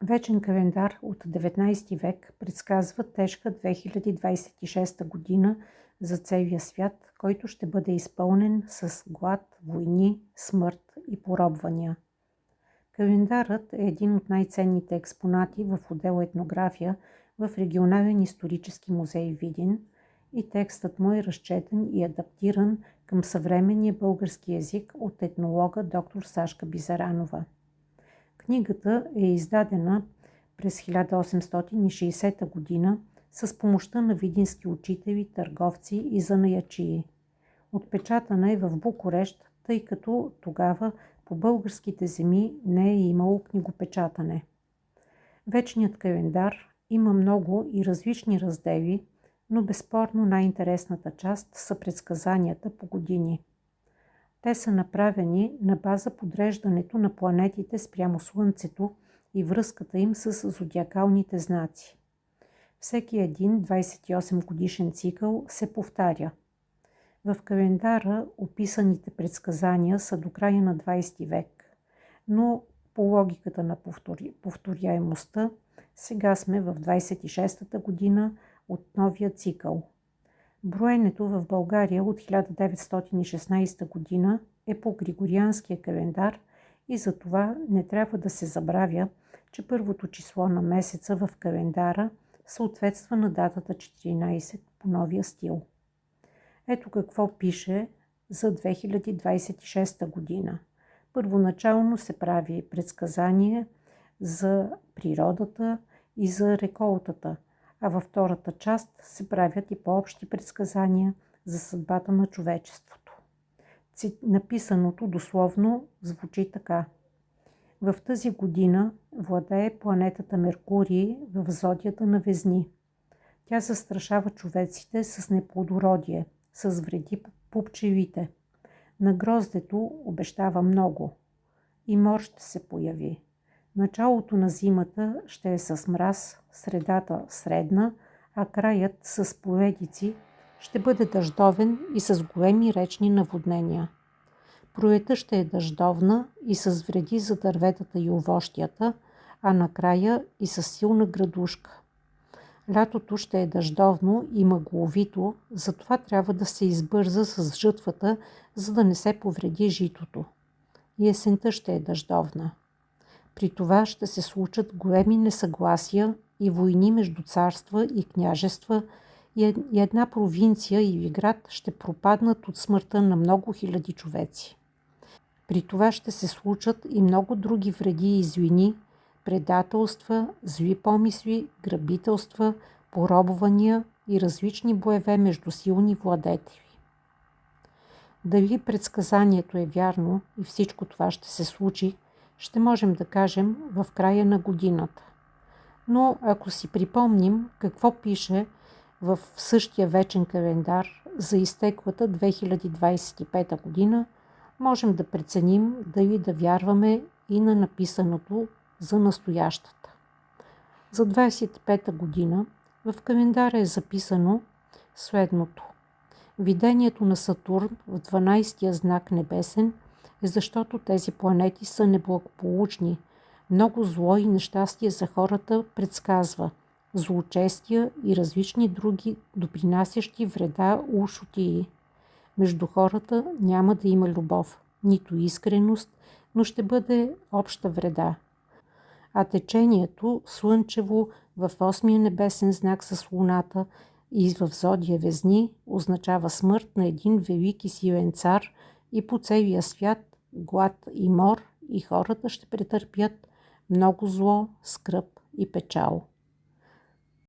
Вечен календар от 19 век предсказва тежка 2026 година за целия свят, който ще бъде изпълнен с глад, войни, смърт и поробвания. Календарът е един от най-ценните експонати в отдел етнография в Регионален исторически музей Видин и текстът му е разчетен и адаптиран към съвременния български език от етнолога доктор Сашка Бизаранова. Книгата е издадена през 1860 година с помощта на видински учители, търговци и занаячии. Отпечатана е в Букурещ, тъй като тогава по българските земи не е имало книгопечатане. Вечният календар има много и различни раздели, но безспорно най-интересната част са предсказанията по години. Те са направени на база подреждането на планетите спрямо Слънцето и връзката им с зодиакалните знаци. Всеки един 28 годишен цикъл се повтаря. В календара описаните предсказания са до края на 20 век, но по логиката на повторяемостта сега сме в 26-та година от новия цикъл. Броенето в България от 1916 година е по Григорианския календар и за това не трябва да се забравя, че първото число на месеца в календара съответства на датата 14 по новия стил. Ето какво пише за 2026 година. Първоначално се прави предсказание за природата и за реколтата, а във втората част се правят и по-общи предсказания за съдбата на човечеството. Написаното дословно звучи така. В тази година владее планетата Меркурий в зодията на Везни. Тя застрашава човеците с неплодородие, с вреди по пчелите. На гроздето обещава много. И мор ще се появи. Началото на зимата ще е с мраз, средата средна, а краят с поредици ще бъде дъждовен и с големи речни наводнения. Пролетта ще е дъждовна и с вреди за дърветата и овощията, а накрая и с силна градушка. Лятото ще е дъждовно и мъгловито, затова трябва да се избърза с жътвата, за да не се повреди житото. И есента ще е дъждовна. При това ще се случат големи несъгласия и войни между царства и княжества и една провинция или град ще пропаднат от смъртта на много хиляди човеци. При това ще се случат и много други вреди и злини, предателства, зли помисли, грабителства, поробвания и различни боеве между силни владетели. Дали предсказанието е вярно и всичко това ще се случи, ще можем да кажем в края на годината. Но ако си припомним какво пише в същия вечен календар за изтеклата 2025 година, можем да преценим дали да вярваме и на написаното за настоящата. За 25-та година в календара е записано следното. Видението на Сатурн в 12-тия знак небесен е защото тези планети са неблагополучни. Много зло и нещастие за хората предсказва, злочестия и различни други допринасящи вреда ушотии. Между хората няма да има любов, нито искреност, но ще бъде обща вреда. А течението слънчево в 8-я небесен знак с луната и в зодия Везни означава смърт на един велик и силен цар и по целия свят глад и мор и хората ще претърпят много зло, скръб и печал.